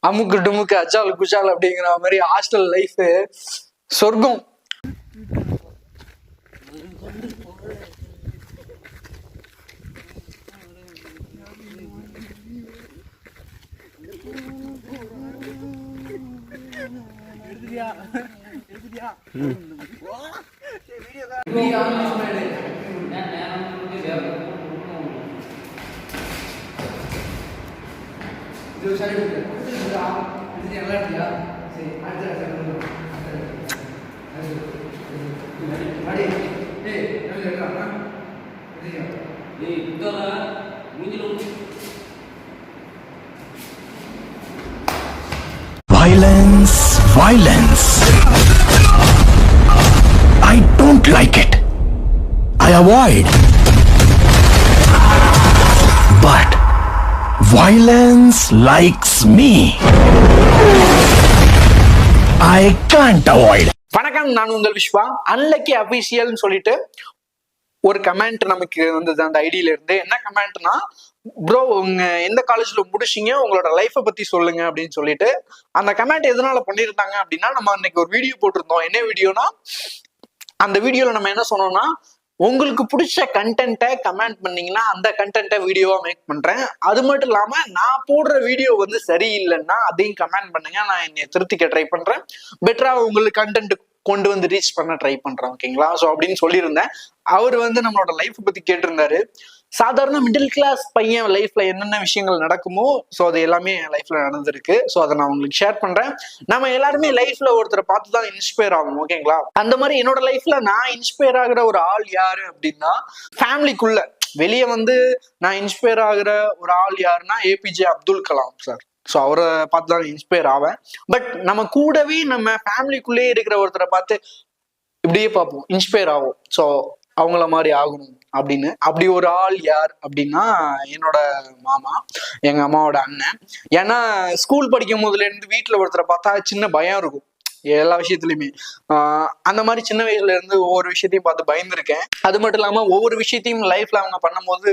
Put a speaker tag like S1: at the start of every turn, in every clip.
S1: அமுக்கு டுமுக்கு அச்சால் குச்சால் அப்படிங்கிற மாதிரி ஹாஸ்டல் லைஃப் சொர்க்கம்.
S2: Violence, violence. I don't like it. I avoid. But violence likes me. I can't avoid.
S1: வணக்கம், நான் உங்கள் விஸ்வா. அன்லக்கி அபிஷியல்னு சொல்லிட்டு ஒரு கமெண்ட் நமக்கு வந்தது அந்த ஐடியில இருந்து. என்ன கமெண்ட்னா, ப்ரோ உங்க எந்த காலேஜ்ல முடிச்சிங்க, உங்களோட லைஃப்பை பத்தி சொல்லுங்க அப்படின்னு சொல்லிட்டு அந்த கமெண்ட் எதனால பண்ணியிருந்தாங்க அப்படின்னா, நம்ம அன்னைக்கு ஒரு வீடியோ போட்டிருந்தோம். என்ன வீடியோனா, அந்த வீடியோல நம்ம என்ன சொன்னோம்னா, உங்களுக்கு பிடிச்ச கண்டென்ட்டை கமெண்ட் பண்ணீங்கன்னா அந்த கண்டென்ட்டை வீடியோவா மேக் பண்றேன். அது மட்டும் இல்லாம நான் போடுற வீடியோ வந்து சரியில்லைன்னா அதையும் கமெண்ட் பண்ணுங்க, நான் என்னை திருத்திக்க ட்ரை பண்றேன். பெட்டரா உங்களுக்கு கண்டென்ட் கொண்டு வந்து ரீச் பண்ண ட்ரை பண்றேன், ஓகேங்களா? ஸோ அப்படின்னு சொல்லியிருந்தேன். அவர் வந்து நம்மளோட லைஃப் பத்தி கேட்டிருந்தாரு. சாதாரண மிடில் கிளாஸ் பையன் லைஃப்ல என்னென்ன விஷயங்கள் நடக்குமோ, ஸோ அது எல்லாமே என் லைஃப்ல நடந்திருக்கு. ஸோ அதை நான் உங்களுக்கு ஷேர் பண்றேன். நம்ம எல்லாருமே லைஃப்ல ஒருத்தரை பார்த்து தான் இன்ஸ்பயர் ஆகும், ஓகேங்களா? அந்த மாதிரி என்னோட லைஃப்ல நான் இன்ஸ்பயர் ஆகுற ஒரு ஆள் யாரு அப்படின்னா, ஃபேமிலிக்குள்ள வெளியே வந்து நான் இன்ஸ்பயர் ஆகுற ஒரு ஆள் யாருன்னா ஏபிஜே அப்துல் கலாம் சார். ஸோ அவரை பார்த்து தான் இன்ஸ்பயர் ஆவேன். பட் நம்ம கூடவே நம்ம ஃபேமிலிக்குள்ளேயே இருக்கிற ஒருத்தரை பார்த்து இப்படியே பார்ப்போம், இன்ஸ்பயர் ஆகும். ஸோ அவங்கள மாதிரி ஆகணும் அப்படின்னு. அப்படி ஒரு ஆள் யார் அப்படின்னா, என்னோட மாமா, எங்க அம்மாவோட அண்ணன். ஏன்னா ஸ்கூல் படிக்கும் போதுல இருந்து வீட்டுல ஒருத்தரை பார்த்தா சின்ன பயம் இருக்கும் எல்லா விஷயத்துலயுமே. அந்த மாதிரி சின்ன வயசுல இருந்து ஒவ்வொரு விஷயத்தையும் பார்த்து பயந்துருக்கேன். அது மட்டும் இல்லாம ஒவ்வொரு விஷயத்தையும் லைஃப்ல அவங்க பண்ணும்போது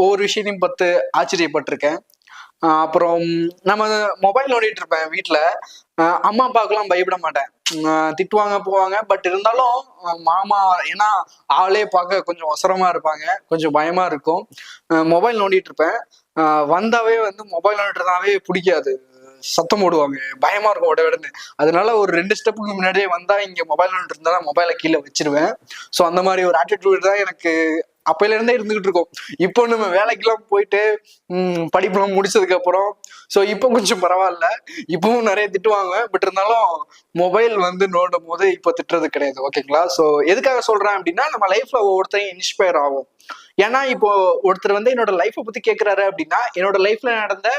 S1: ஒவ்வொரு விஷயத்தையும் பார்த்து ஆச்சரியப்பட்டிருக்கேன். அப்புறம் நம்ம மொபைல் நோண்டிட்டு இருப்பேன் வீட்டுல. அம்மா அப்பாவுக்குலாம் பயப்பட மாட்டேன், திட்டுவாங்க போவாங்க. பட் இருந்தாலும் மாமா, ஏன்னா ஆளே பார்க்க கொஞ்சம் அவசரமா இருப்பாங்க, கொஞ்சம் பயமா இருக்கும். மொபைல் நோண்டிட்டு இருப்பேன். வந்தாவே வந்து மொபைல் நோண்டிட்டுதாவே பிடிக்காது, சத்தம் போடுவாங்க, பயமா இருக்கும் உடனே. அதனால ஒரு 2 ஸ்டெப்புக்கு முன்னாடியே வந்தா இங்க மொபைல் நோண்டிட்டு இருந்தா மொபைலை கீழே வச்சிருவேன். ஸோ அந்த மாதிரி ஒரு ஆட்டிடியூட் தான் எனக்கு அப்பையில இருந்தே இருந்துகிட்டு இருக்கோம். இப்போ நம்ம வேலைக்கெல்லாம் போயிட்டு படிப்பெல்லாம் முடிச்சதுக்கு அப்புறம் ஸோ இப்போ கொஞ்சம் பரவாயில்ல. இப்பவும் நிறைய திட்டுவாங்க. பட் இருந்தாலும் மொபைல் வந்து நோண்டும் போது இப்போ திட்டுறது கிடையாது, ஓகேங்களா? ஸோ எதுக்காக சொல்றேன் அப்படின்னா, நம்ம லைஃப்ல ஒவ்வொருத்தரையும் இன்ஸ்பயர் ஆகும். ஏன்னா இப்போ ஒருத்தர் வந்து என்னோட லைஃப்பை பத்தி கேட்கிறாரு அப்படின்னா, என்னோட லைஃப்ல நடந்த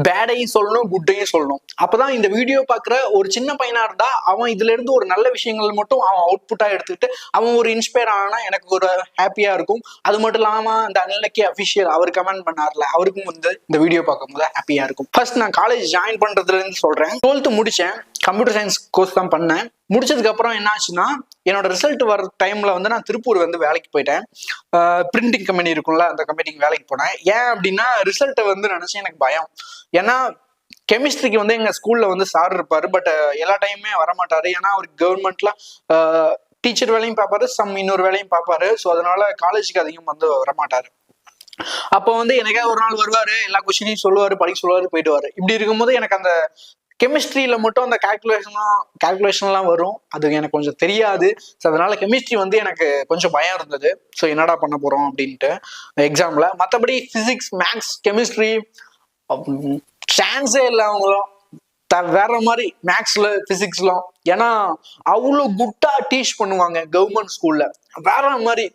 S1: பேடையும் சொல்லணும், குட்டையும் சொல்லணும். அப்பதான் இந்த வீடியோ பாக்குற ஒரு சின்ன பையனா இருந்தா அவன் இதுல இருந்து ஒரு நல்ல விஷயங்கள் மட்டும் அவன் அவுட்புட்டா எடுத்துக்கிட்டு அவன் ஒரு இன்ஸ்பயர் ஆனா எனக்கு ஒரு ஹாப்பியா இருக்கும். அது மட்டும் இல்லாம அந்த அன்லக்கி அபிஷியல் அவர் கமெண்ட் பண்ணார்ல, அவருக்கும் வந்து இந்த வீடியோ பார்க்கும்போது ஹாப்பியா இருக்கும். ஃபர்ஸ்ட் நான் காலேஜ் ஜாயின் பண்றதுல இருந்து சொல்றேன். 12th முடிச்சேன், கம்ப்யூட்டர் சயின்ஸ் கோர்ஸ் தான் பண்ணேன். முடிச்சதுக்கு அப்புறம் என்ன ஆச்சுன்னா, என்னோட ரிசல்ட் வர டைம்ல வந்து நான் திருப்பூர் வந்து வேலைக்கு போயிட்டேன். பிரிண்டிங் கம்பெனி இருக்கும்ல, அந்த கம்பெனிக்கு வேலைக்கு போனேன். ஏன் அப்படின்னா ரிசல்ட்டை வந்து நினைச்சு எனக்கு பயம். ஏன்னா கெமிஸ்ட்ரிக்கு வந்து எங்க ஸ்கூல்ல வந்து சார் இருப்பாரு, பட் எல்லா டைமுமே வரமாட்டாரு. ஏன்னா அவருக்கு கவர்மெண்ட்ல டீச்சர் வேலையும் பார்ப்பாரு, இன்னொரு வேலையும் பார்ப்பாரு. ஸோ அதனால காலேஜுக்கு அதிகம் வந்து வரமாட்டாரு. அப்போ வந்து எனக்கே ஒரு நாள் வருவாரு, எல்லா கொஸ்டினையும் சொல்லுவாரு, படிக்க சொல்லுவாரு, போயிடுவாரு. இப்படி இருக்கும்போது எனக்கு அந்த கெமிஸ்ட்ரியில மட்டும் அந்த கால்குலேஷன்லாம் வரும், அது எனக்கு கொஞ்சம் தெரியாது. ஸோ அதனால கெமிஸ்ட்ரி வந்து எனக்கு கொஞ்சம் பயம் இருந்தது. ஸோ என்னடா பண்ண போறோம் அப்படின்ட்டு எக்ஸாம்ல. மற்றபடி பிசிக்ஸ், மேக்ஸ், கெமிஸ்ட்ரி சான்ஸே இல்லை. அவங்களும் வேற மாதிரி மேக்ஸ்ல பிசிக்ஸ்லாம், ஏன்னா அவ்வளோ குட்டா டீச் பண்ணுவாங்க கவர்மெண்ட் ஸ்கூல்ல, வேற மாதிரி.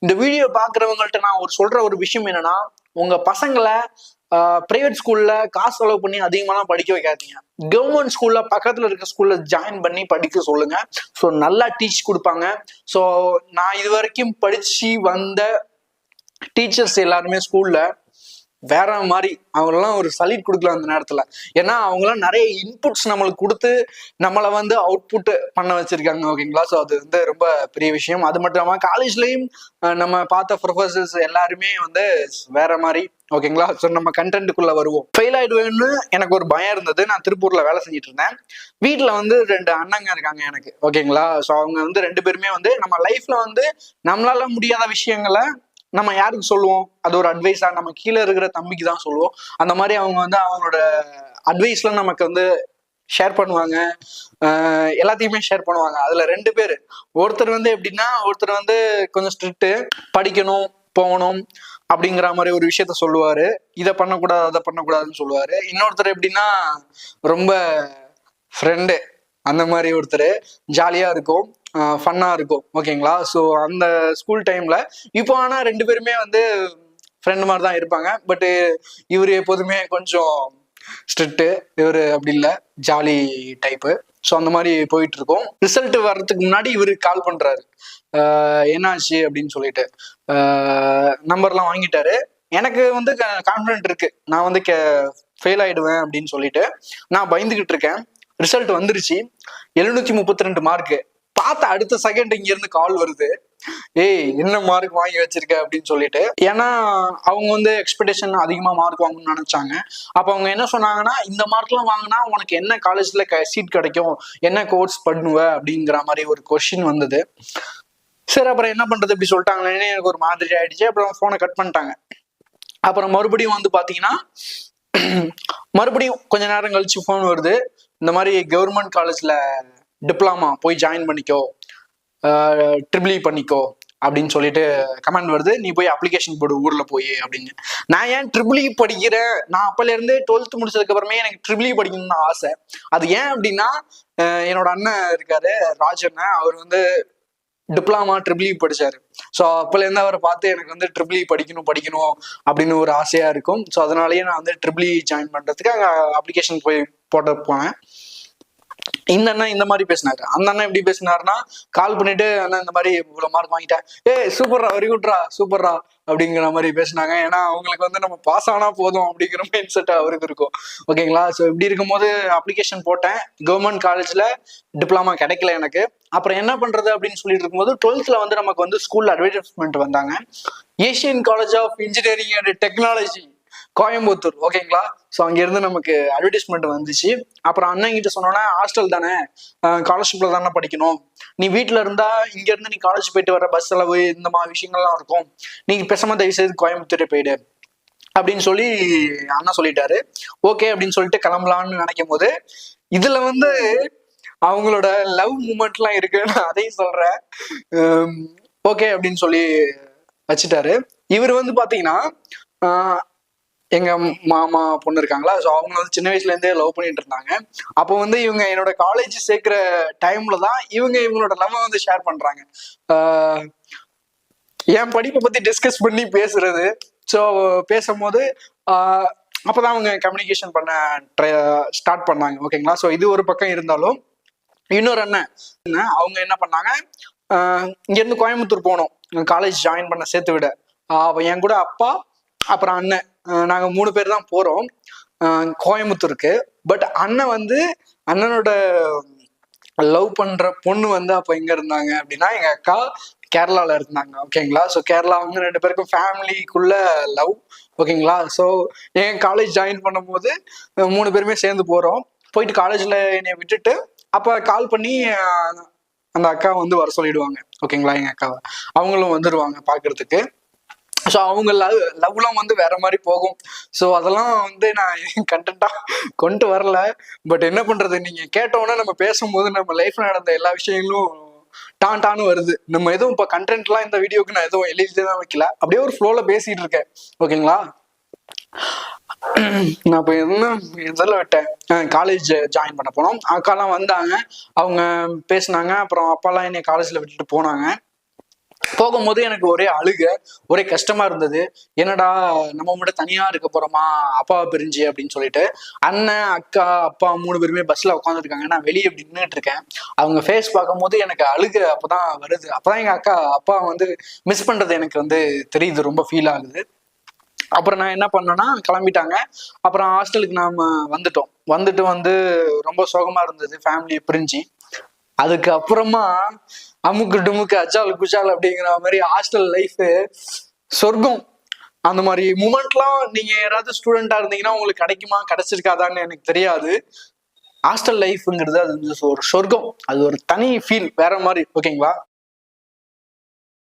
S1: இந்த வீடியோ பாக்குறவங்கள்ட்ட நான் சொல்ற ஒரு விஷயம் என்னன்னா, உங்க பசங்களை பிரைவேட் ஸ்கூல்ல காசு செலவு பண்ணி அதிகமாலாம் படிக்க வைக்காதீங்க. கவர்மெண்ட் ஸ்கூல்ல பக்கத்துல இருக்க ஸ்கூல்ல ஜாயின் பண்ணி படிக்க சொல்லுங்க. ஸோ நல்லா டீச் கொடுப்பாங்க. ஸோ நான் இது வரைக்கும் படிச்சு வந்த டீச்சர்ஸ் எல்லாருமே ஸ்கூல்ல வேற மாதிரி. அவங்களெல்லாம் ஒரு சல்யூட் கொடுக்கலாம் அந்த நேரத்துல. ஏன்னா அவங்களாம் நிறைய இன்புட்ஸ் நம்மளுக்கு கொடுத்து நம்மளை வந்து அவுட்புட் பண்ண வச்சிருக்காங்க, ஓகேங்களா? ஸோ அது வந்து ரொம்ப பெரிய விஷயம். அது மட்டும் இல்லாம காலேஜ்லயும் நம்ம பார்த்த ப்ரொஃபசர்ஸ் எல்லாருமே வந்து வேற மாதிரி. ஓகேங்களா. ஸோ நம்ம கண்டென்ட்டுக்குள்ள வருவோம். ஃபெயில் ஆயிடுவேன்னு எனக்கு ஒரு பயம் இருந்தது. நான் திருப்பூர்ல வேலை செஞ்சுட்டு இருந்தேன். வீட்டுல வந்து 2 அண்ணங்க இருக்காங்க எனக்கு, ஓகேங்களா. ஸோ அவங்க வந்து 2 பேருமே வந்து நம்ம லைஃப்ல வந்து நம்மளால முடியாத விஷயங்களை நம்ம யாருக்கு சொல்லுவோம், அது ஒரு அட்வைஸா நம்ம கீழே இருக்கிற தம்பிக்கு தான் சொல்லுவோம். அந்த மாதிரி அவங்க வந்து அவங்களோட அட்வைஸ்ல நமக்கு வந்து ஷேர் பண்ணுவாங்க, எல்லாத்தையுமே ஷேர் பண்ணுவாங்க. அதுல 2 பேர், ஒருத்தர் வந்து எப்படின்னா, ஒருத்தர் வந்து கொஞ்சம் ஸ்ட்ரிக்ட், படிக்கணும் போகணும் அப்படிங்கிற மாதிரி ஒரு விஷயத்த சொல்லுவாரு, இதை பண்ணக்கூடாது அதை பண்ணக்கூடாதுன்னு சொல்லுவாரு. இன்னொருத்தர் எப்படின்னா ரொம்ப ஃப்ரெண்டு, அந்த மாதிரி ஒருத்தர், ஜாலியா இருக்கும், ஃபன்னா இருக்கும், ஓகேங்களா. ஸோ அந்த ஸ்கூல் டைம்ல இப்போ ஆனா 2 பேருமே வந்து ஃப்ரெண்ட் மாதிரி தான் இருப்பாங்க. பட் இவர் எப்போதுமே கொஞ்சம் ஸ்ட்ரிக்ட், இவர் அப்படி இல்லை, ஜாலி டைப்பு. ஸோ அந்த மாதிரி போயிட்டு இருக்கோம். ரிசல்ட் வர்றதுக்கு முன்னாடி இவரு கால் பண்றாரு, என்னாச்சு அப்படின்னு சொல்லிட்டு. நம்பர்லாம் வாங்கிட்டாரு. எனக்கு வந்து கான்ஃபிடென்ட் இருக்கு, நான் வந்து ஃபெயில் ஆயிடுவேன் அப்படின்னு சொல்லிட்டு நான் பயந்துகிட்டு இருக்கேன். ரிசல்ட் வந்துருச்சு, 732 மார்க்கு. பார்த்த அடுத்த செகண்ட் இங்க இருந்து கால் வருது, ஏய் என்ன மார்க் வாங்கி வச்சிருக்க அப்படின்னு சொல்லிட்டு. ஏன்னா அவங்க வந்து எக்ஸ்பெக்டேஷன் அதிகமா மார்க் வாங்கணும்னு நினைச்சாங்க. அப்ப அவங்க என்ன சொன்னாங்கன்னா, இந்த மார்க்லாம் வாங்கினா உனக்கு என்ன காலேஜ்ல சீட் கிடைக்கும், என்ன கோர்ஸ் பண்ணுவ அப்படிங்கிற மாதிரி ஒரு கொஸ்டின் வந்தது. சரி அப்புறம் என்ன பண்றது இப்படி சொல்லிட்டாங்களேன்னு எனக்கு ஒரு மாதிரி ஆயிடுச்சு. அப்புறம் போனை கட் பண்ணிட்டாங்க. அப்புறம் மறுபடியும் வந்து பாத்தீங்கன்னா மறுபடியும் கொஞ்ச நேரம் கழிச்சு போன் வருது, இந்த மாதிரி கவர்மெண்ட் காலேஜ்ல டிப்ளமா போய் ஜாயின் பண்ணிக்கோ, ட்ரிபிள் இ பண்ணிக்கோ அப்படின்னு சொல்லிட்டு கமெண்ட் வருது, நீ போய் அப்ளிகேஷன் போடு ஊர்ல போய் அப்படின்னு. நான் ஏன் ட்ரிபிள் இ படிக்கிறேன், நான் அப்பல இருந்தே 12th முடிச்சதுக்கு அப்புறமே எனக்கு ட்ரிபிள் இ படிக்கணும்னு ஆசை. அது ஏன் அப்படின்னா, என்னோட அண்ணன் இருக்காரு ராஜன், அவர் வந்து டிப்ளமா ட்ரிபிள் இ படிச்சாரு. ஸோ அப்பல இருந்து அவரை பார்த்து எனக்கு வந்து ட்ரிபிள் இ படிக்கணும் அப்படின்னு ஒரு ஆசையா இருக்கும். ஸோ அதனாலயே நான் வந்து ட்ரிபிள் இ ஜாயின் பண்றதுக்கு அங்கே அப்ளிகேஷன் போய் போனேன். இந்த அண்ணன் இந்த மாதிரி பேசினாரு. அந்த அண்ணன் எப்படி பேசினாருன்னா, கால் பண்ணிட்டு அண்ணன் இந்த மாதிரி இவ்வளவு மார்க் வாங்கிட்டேன், சூப்பர்ரா, வெரி குட்ரா, சூப்பர்ரா அப்படிங்கிற மாதிரி பேசினாங்க. ஏன்னா அவங்களுக்கு வந்து நம்ம பாஸ் ஆனா போதும் அப்படிங்கிற மைண்ட் செட் அவருக்கு இருக்கும், ஓகேங்களா. ஸோ இப்படி இருக்கும்போது அப்ளிகேஷன் போட்டேன். கவர்மெண்ட் காலேஜ்ல டிப்ளமா கிடைக்கல எனக்கு. அப்புறம் என்ன பண்றது அப்படின்னு சொல்லிட்டு இருக்கும்போது 12th வந்து நமக்கு வந்து ஸ்கூல்ல அட்வர்டைஸ்மெண்ட் வந்தாங்க, Asian college of engineering and technology Coimbatore, ஓகேங்களா. ஸோ அங்கிருந்து நமக்கு அட்வர்டைஸ்மெண்ட் வந்துச்சு. அப்புறம் அண்ணன் கிட்ட சொன்னோன்னா, ஹாஸ்டல் தானே, ஸ்காலர்ஷிப்ல தானே படிக்கணும், நீ வீட்டுல இருந்தா இங்க இருந்து நீ காலேஜ் போயிட்டு வர பஸ் செலவு இந்த மாதிரி விஷயங்கள்லாம் இருக்கும், நீ பேசாம தயவு செய்து கோயம்புத்தூரே போயிடு அப்படின்னு சொல்லி அண்ணன் சொல்லிட்டாரு. ஓகே அப்படின்னு சொல்லிட்டு கிளம்பலான்னு நினைக்கும் போது இதுல வந்து அவங்களோட லவ் மூமெண்ட் எல்லாம் இருக்கு, நான் அதையும் சொல்றேன். ஓகே அப்படின்னு சொல்லி வச்சுட்டாரு. இவர் வந்து பாத்தீங்கன்னா, எங்க மாமா பொண்ணு இருக்காங்களா, ஸோ அவங்க வந்து சின்ன வயசுல இருந்தே லவ் பண்ணிட்டு இருந்தாங்க. அப்போ வந்து இவங்க என்னோட காலேஜ் சேர்க்கிற டைம்ல தான் இவங்களோட லவ் வந்து ஷேர் பண்றாங்க. என் படிப்பை பத்தி டிஸ்கஸ் பண்ணி பேசுறது. ஸோ பேசும்போது அப்பதான் அவங்க கம்யூனிகேஷன் பண்ண ஸ்டார்ட் பண்ணாங்க, ஓகேங்களா. ஸோ இது ஒரு பக்கம் இருந்தாலும், இன்னொரு அண்ணன் அவங்க என்ன பண்ணாங்க, இங்க இருந்து கோயம்புத்தூர் போனோம் காலேஜ் ஜாயின் பண்ண சேர்த்து விட. என் கூட அப்பா அப்புறம் அண்ணன், நாங்க 3 பேர் தான் போறோம் கோயம்புத்தூருக்கு. பட் அண்ணன் வந்து அண்ணனோட லவ் பண்ற பொண்ணு வந்து அப்ப எங்க இருந்தாங்க அப்படின்னா, எங்க அக்கா கேரளால இருந்தாங்க, ஓகேங்களா. ஸோ கேரளா வந்து 2 பேருக்கும் ஃபேமிலிக்குள்ள லவ், ஓகேங்களா. ஸோ என் காலேஜ் ஜாயின் பண்ணும் போது 3 பேருமே சேர்ந்து போறோம். போயிட்டு காலேஜ்ல என்னை விட்டுட்டு அப்ப கால் பண்ணி அந்த அக்கா வந்து வர சொல்லிடுவாங்க, ஓகேங்களா. எங்க அக்காவை அவங்களும் வந்துடுவாங்க பாக்குறதுக்கு. ஸோ அவங்க லவ்லாம் வந்து வேற மாதிரி போகும். ஸோ அதெல்லாம் வந்து நான் கண்டென்ட்டா கொண்டு வரல. பட் என்ன பண்றது, நீங்க கேட்டோன்னா நம்ம பேசும்போது நம்ம லைஃப்ல நடந்த எல்லா விஷயங்களும் டான்னு வருது. நம்ம எதுவும் இப்போ கண்டென்ட்லாம் இந்த வீடியோக்கு நான் எதுவும் எழுதிதான் வைக்கல, அப்படியே ஒரு ஃப்ளோல பேசிட்டு இருக்கேன், ஓகேங்களா. நான் இப்போ என்ன எதில் விட்டேன், காலேஜ் ஜாயின் பண்ண போனோம். அக்காலாம் வந்தாங்க, அவங்க பேசினாங்க. அப்புறம் அப்பாலாம் என்னை காலேஜ்ல விட்டுட்டு போனாங்க. போகும்போது எனக்கு ஒரே அழுக, ஒரே கஷ்டமா இருந்தது. என்னடா நம்ம மட்டும் தனியா இருக்க போறோமா அப்பாவை பிரிஞ்சு அப்படின்னு சொல்லிட்டு. அண்ணன் அக்கா அப்பா 3 பேருமே பஸ்ல உட்காந்துருக்காங்க, நான் வெளியே இப்படி நின்றுட்டு இருக்கேன். அவங்க ஃபேஸ் பார்க்கும்போது எனக்கு அழுக அப்பதான் வருது. அப்பதான் எங்க அப்பா வந்து மிஸ் பண்றது எனக்கு வந்து தெரியுது, ரொம்ப ஃபீல் ஆகுது. அப்புறம் நான் என்ன பண்ணேன்னா, கிளம்பிட்டாங்க. அப்புறம் ஹாஸ்டலுக்கு நாம வந்துட்டு வந்து ரொம்ப சோகமா இருந்தது ஃபேமிலியை பிரிஞ்சு. அதுக்கு அப்புறமா அமுக்கு டுமுக்கு அச்சால் குச்சால் அப்படிங்கிற மாதிரி ஹாஸ்டல் லைஃப் சொர்க்கம். அந்த மாதிரி மூமெண்ட்லாம் நீங்க யாராவது ஸ்டூடெண்டா இருந்தீங்கன்னா உங்களுக்கு கிடைக்குமா கிடைச்சிருக்காதான்னு எனக்கு தெரியாது. ஹாஸ்டல் லைஃப்ங்கிறது அது வந்து ஒரு சொர்க்கம், அது ஒரு தனி ஃபீல் வேற மாதிரி. ஓகேங்களா?